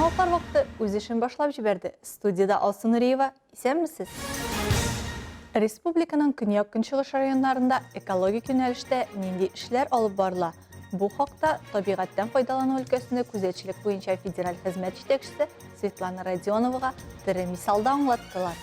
Жаңалықтар вақты өз ішін башлап жіберді. Студияда Алсын Нұриева, исәнмісіз? Республиканың күнияқ күншығыш райондарында экология күнәлішті ненде ішлер алып барыла. Бұл хақта табиғаттан пайдалану өлкесінде күзетшілік бойынша федераль хизмет жетекшісі Светлана Родионоваға тірі мисалда аңлаттылар.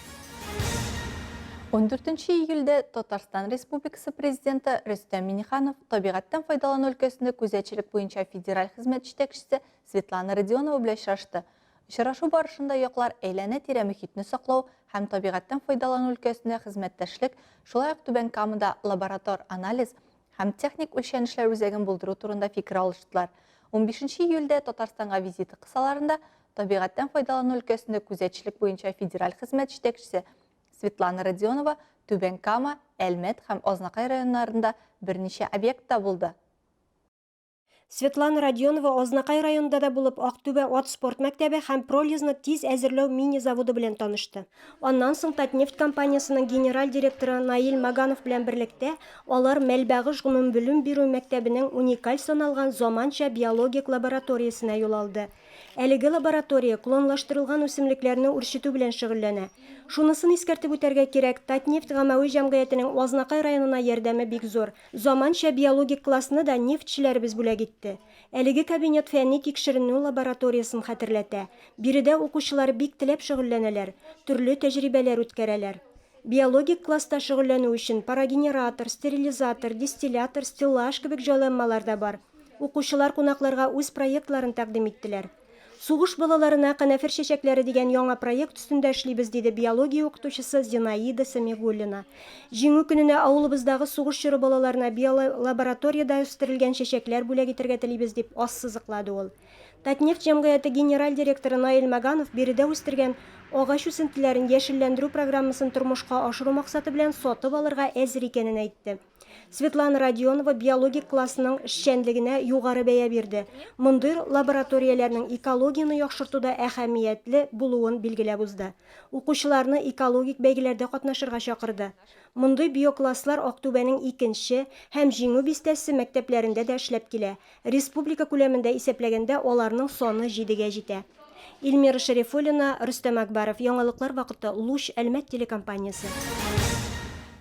14 июльде Татарстан Республикасы президенті Рүстем Минниханов табиғаттан пайдалану өлкесінде күзетшілік бойынша федераль хизмет жетекшісі Светлана Родионова белән очрашты. Очрашу барышында яклар әйләнә тирә мөхитне саклау һәм табиғаттан пайдалану өлкәсендә хезмәттәшлек, шулай ук Түбән Камада лаборатор анализ һәм техник үлчәнешләр үзәген булдыру турында фикер алыштылар. 15 июльдә Татарстанга визиты кысаларында табиғаттан пайдалану өлкәсендә күзәтчелек буенча федераль хезмәт җитәкчесе Светлана Родионова Түбән Кама, Әлмәт һәм Азнакай районнарында берничә объектта булды. Светлана Родионова Азнакай районында да булып, Ақтөбе от спорт мәктәбе һәм пролизны тиз әзерләү мини заводы белән танышты. Аннан соң Татнефть компаниясының генераль директоры Наил Маганов белән берлектә алар Мәлбәгыш гомум белем бирү мәктәбенең уникаль саналган заманча биологик лабораториясына юл алды. Әлеге лаборатория клонлаштырылган үсемлекләрне үрчетү белән шөгыльләнә. Шунысын искәртеп үтәргә кирәк, Татнефть гамәви җәмгыятенең Азнакай районына ярдәме бик зур. Заманча биологик классны да нефтьчеләребез бүләк итте. Әлеге кабинет фәнни тикшеренү лабораториясын хәтерләтә. Биредә укучылар бик теләп шөгыльләнәләр, төрле тәҗрибәләр үткәрәләр. Биологик класста шөгыльләнү өчен парагенератор, стерилизатор, дистиллятор, стеллаж кебек җайланмалар да бар. Укучылар кунакларга үз проектларын тәкъдим иттеләр. Сугыш балаларына канәфер чәчәкләре дигән яңа проект өстендә эшлибез, диде биология укытучысы Зинаида Самигуллина. Җиңү көненә авылыбыздагы сугыш чоры балаларына биолабораторияда үстерелгән чәчәкләр бүләк итәргә телибез, дип ассызыклады ул. Татнефть җәмгыяте генераль директоры Наил Маганов биредә үстергән агач үсентеләрен яшелләндерү программасын тормышка ашыру максаты белән сатып алырга әзер икәнен әйтте. Светлана Родионова биологик классының эшчәнлегенә югары бәя бирде. Мондый лабораторияләрнең экологияны яхшыртуда әһәмиятле булуын билгеләп узды. Укучыларны экологик бәйгеләрдә катнашырга чакырды. Мондый биокласслар Актүбәнең 2нче һәм җиңү бистәсе мәктәпләрендә дә эшләп килә. Республика күләмендә исәпләгәндә аларның саны 7гә җитә. Илмира Шәрифуллина, Рөстәм Акбаров, Яңалыклар вакыты, Луч, Әлмәт телекомпаниясе.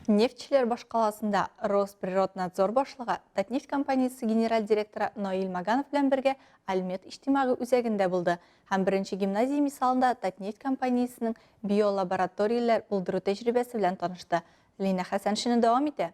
Нефтьчеләр башкаласында Росприроднадзор башлыгы Татнефть компаниясы генераль директоры Наил Маганов белән бергә Әлмәт иҗтимагый үзәгендә булды. Һәм беренче гимназия мисалында Татнефть компаниясының биолабораторияләр булдыру тәҗрибәсе белән танышты. Лина Хәсәншина дәвам итә.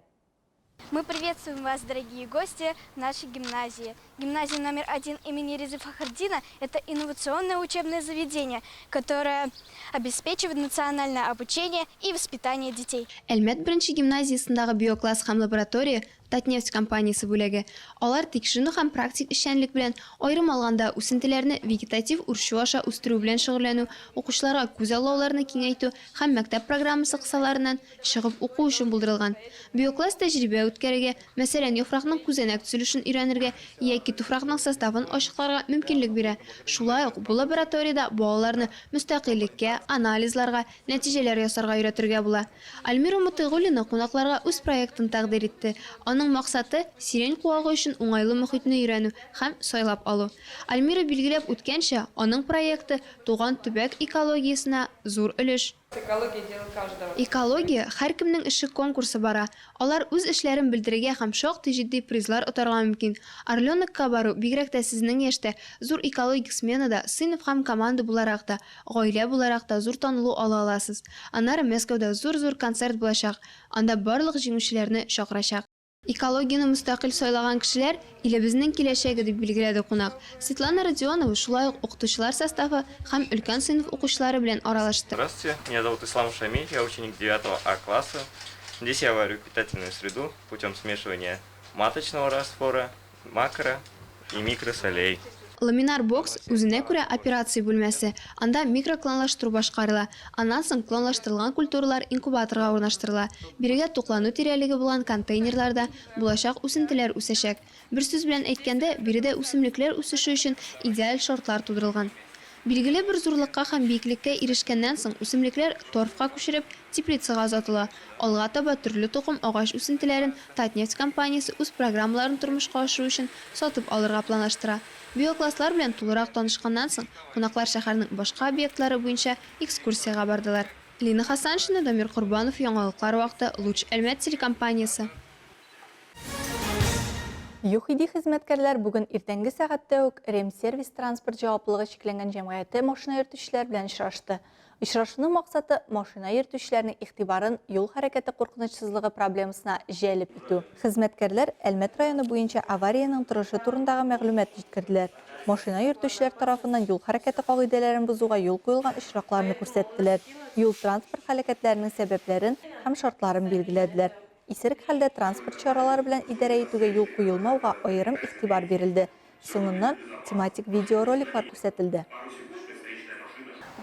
Мы приветствуем вас, дорогие гости нашей гимназии. Гимназия номер 1 имени Резы Фахрдина – это инновационное учебное заведение, которое обеспечивает национальное обучение и воспитание детей. Әлмәт беренче гимназиясындагы биокласс һәм лаборатория Татнефть компаниясы бүләге. Алар тикшерү һәм практик эшчәнлек белән айрым алганда үсентеләрне вегетатив үрчү аша үстерү белән шөгыльләнү, укучыларга күз аллауларны киңәйтү һәм мәктәп программасы кысаларыннан чыгып уку өчен булдырылган. Биокласс тәҗрибә үткәрергә, мәсәлән, яфракның күзәнәк төзелешен өйрәнергә яки туфракның составын ачыкларга мөмкинлек бирә. Шулай ук бу лабораториядә балаларны мөстәкыйлькә, анализларга, нәтиҗәләр ясарга өйрәтергә була. Альмира Мутыйгуллина кунакларга үз проектын тәкъдим итте. Максаты сирень куагы өчен уңайлы мөхитне өйрәнү һәм сайлап алу. Альмира билгеләп үткәнчә, аның проекты туган төбәк экологиясына зур өлеш. Экология һәр кемнең эше конкурсы бара. Алар үз эшләрен белдерергә һәм шактый җитди призлар отарга мөмкин. Орленокка бару бигрәк тә сезнең яшьтә зур экологик сменада сыйныф һәм команда буларак та, гаилә буларак та зур танылу ала аласыз. Аннары Мәскәүдә зур концерт булачак. Анда барлык җиңүчеләрне чакырачак. Экологияны мустакил сайлаган кешеләр илебезнең киләчәге дип билгеләде кунак. Светлана Родионова шулай ук укытучылар составы һәм өлкән сыйныф укучылары белән аралашты. Здравствуйте, меня зовут Ислам Шамиль, я ученик 9 А класса. Здесь я варю питательную среду путем смешивания маточного раствора, макро и микросолей. Ламинар бокс үзенә күрә операция бүлмәсе. Анда микроклонлаштыру башкарыла. Аннан соң клонлаштырылган культуралар инкубаторга урнаштырыла. Бирегә туклану тирәлеге булган контейнерларда булачак үсентеләр үсәчәк. Бер сүз белән әйткәндә, биредә үсемлекләр үсеше өчен идеаль шартлар тудырылган. Билгеле бер зурлыкка һәм биеклеккә ирешкәннән соң үсемлекләр торфка күчереп теплицага озатыла. Алга таба төрле тукым агач үсентеләрен Татнефть компаниясе үз программаларын тормышка ашыру өчен сатып алырга планлаштыра. Биокласслар белән тулырак танышканнан соң, кунаклар шәһәрнең башка объектлары буенча экскурсияга бардылар. Лина Хасаншина, Дамир Курбанов, яңалыклар вакыты, Луч Әлмәт телекомпаниясе. ЮХИДИ хезмәткәрләр бүген иртәнге сәгатьтә үк Ремсервис транспорт җаваплылыгы шикләнгән җәмгыяте машина йөртүчеләр белән очрашты. Очрашуның максаты машина йөртүчеләрнең игътибарын юл хәрәкәте куркынычсызлыгы проблемасына җәлеп итү. Хезмәткәрләр Әлмәт районы буенча аварияның торышы турындагы мәгълүмат җиткерделәр. Машина йөртүчеләр тарафыннан юл хәрәкәте кагыйдәләрен бузуга юл куелган очракларны күрсәттеләр. Юл транспорт һәлакәтләренең сәбәпләрен һәм шартларын билгеләделәр. Исерек хәлдә транспорт чаралары белән идарә итүгә юл куелмауга аерым игътибар бирелде. Соңыннан тематик видеороликлар күрсәтелде.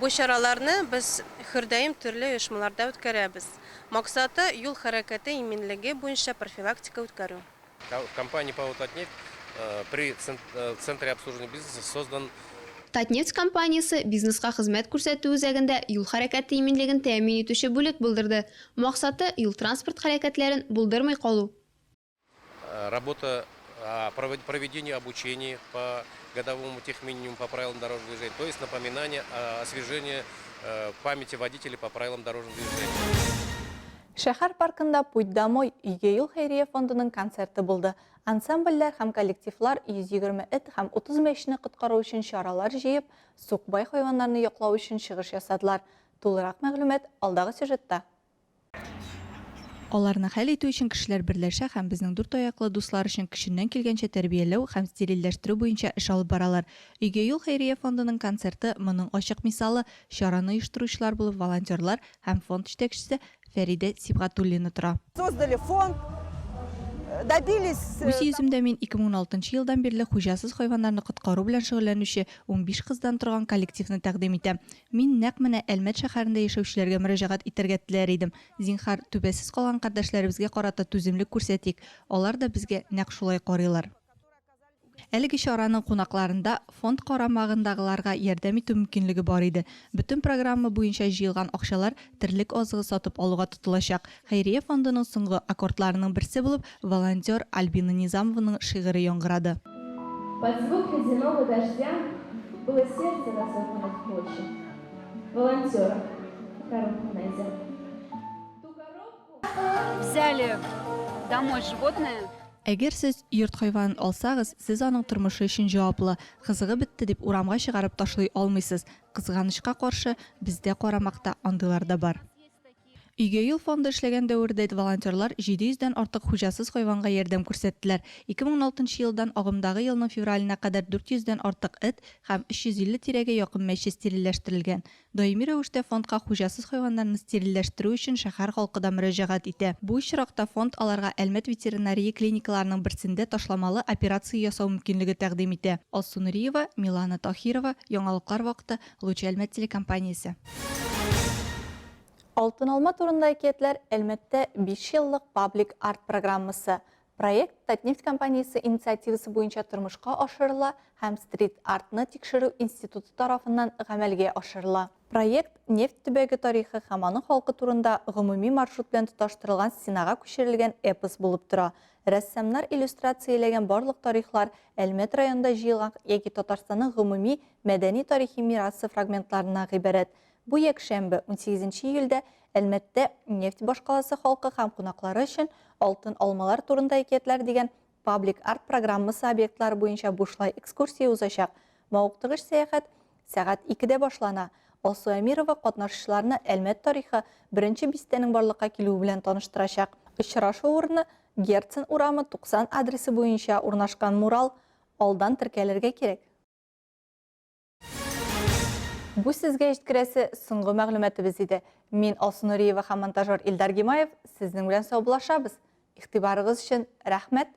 Бу чараларны без һәрдаим төрле оешмаларда үткәрәбез. Максаты юл хәрәкәте иминлеге буенча профилактика үткәрү. Компания ПАО «Татнефть» при Центре обслуживания бизнеса создан. Татнефть компаниясе бизнеска хезмәт күрсәтү үзәгендә юл хәрәкәте иминлеген тәэмин итүче бүлек булдырды. Максаты юл транспорт хәрәкәтләрен булдырмый калу. Работа проведения обучения по годовому техминимуму по правилам дорожного движения, то есть напоминание, освежение памяти водителей по правилам дорожного движения. Шәһәр паркында Путь домой Үйгә юл хәйрия фондының концерты булды. Ансамбльләр һәм коллективлар 120 эт һәм 30 мәчене коткару өчен чаралар җыеп, сукбай хайваннарны яклау өчен чыгыш ясадылар. Тулырак мәгълүмат алдагы сюжетта. Аларны хәл итү өчен кешеләр берләшә һәм безнең дүрт аяклы дуслар өчен кешеннән килгәнчә тәрбияләү һәм стерильләштерү буенча эш алып баралар. Үйгә юл хәйрия фондының концерты моның ачык мисалы. Чараны оештыручылар булып волонтерлар һәм фонд җитәкчесе Фәридә Сибгатуллина тора. Создали фонд, добились... Үз йөземдә мин 2016 елдан бирле хуҗасыз хайваннарны коткару белән шөгыльләнүче 15 кыздан торган коллективны тәкъдим итәм. Мин нәкъ менә Әлмәт шәһәрендә яшәүчеләргә мөрәҗәгать итәргә теләр идем. Зинһар, түбәсез калган кардәшләребезгә карата түземлек күрсәтик. Алар да безгә нәкъ шулай карыйлар. Әлеге чараның кунакларында фонд карамагындагыларга ярдәм итү мөмкинлеге бар иде. Бүтән программа буенча җыелган акчалар терлек азыгы сатып алуга тотылачак. Хәйрия фондының соңгы аккордларының берсе булып волонтер Альбина Низамованың шигыре яңгырады. Под звук ледяного дождя было сердце разорвано в клочья. Волонтера. Коробку найдя. Взяли домой животное. Әгәр сез йорт хайванын алсагыз, сез аның тормышы өчен җаваплы. Кызыгы бетте дип урамга чыгарып ташлый алмыйсыз. Кызганычка каршы бездә карамакта андыйлар да бар. Үйгә юл фонды эшләгән дәвердә волонтерлар 700-дән артык хуҗасыз хайванга ярдәм күрсәттеләр. 2016 елдан агымдагы елның февраленә кадәр 400-дән артык эт һәм 350 тирәгә якын мәче стерильләштерелгән. Даими рәвештә фондка хуҗасыз хайваннарны стерильләштерү өчен шәһәр халкы да мөрәҗәгать итә. Бу очракта фонд аларга Әлмәт ветеринария клиникаларының берсендә ташламалы операция ясау мөмкинлеге тәкъдим итә. Алсу Нуриева, Милана Тахирова, яңалыклар вакыты, Луч Әлмәт телекомпаниясе. Алтын алма турында әкиятләр Әлмәттә 5 еллык паблик арт программасы. Проект Татнефть компаниясе инициативасы буенча тормышка ашырыла һәм стрит артны тикшерү институты тарафыннан гамәлгә ашырыла. Проект нефть төбәге тарихы һәм аның халкы турында гомуми маршрут белән тоташтырылган стенага күчерелгән эпос булып тора. Рәссамнар иллюстрацияләгән барлык тарихлар Әлмәт районында җыелган яки Татарстанның гомуми мәдәни тарихи мирасы фрагментларына гыйбарәт. Бу якшәмбе 18 июльдә Әлмәттә нефть башкаласы халкы һәм кунаклары өчен алтын алмалар турында әкиятләр дигән паблик арт программасы объектлары буенча бушлай экскурсия узачак. Мавыктыргыч сәяхәт сәгать 2дә башлана. Алсу Әмирова катнашучыларны Әлмәт тарихы беренче бистәнең барлыкка килүе белән таныштырачак. Очрашу урыны Герцен урамы 90 адресы буенча урнашкан мурал. Алдан теркәлергә кирәк. Бу сезгә җиткерәсе соңгы мәгълүматыбыз иде. Мин Алсу Нуриева һәм монтажер Илдар Гимаев сезнең белән саубуллашабыз. Игътибарыгыз өчен рәхмәт.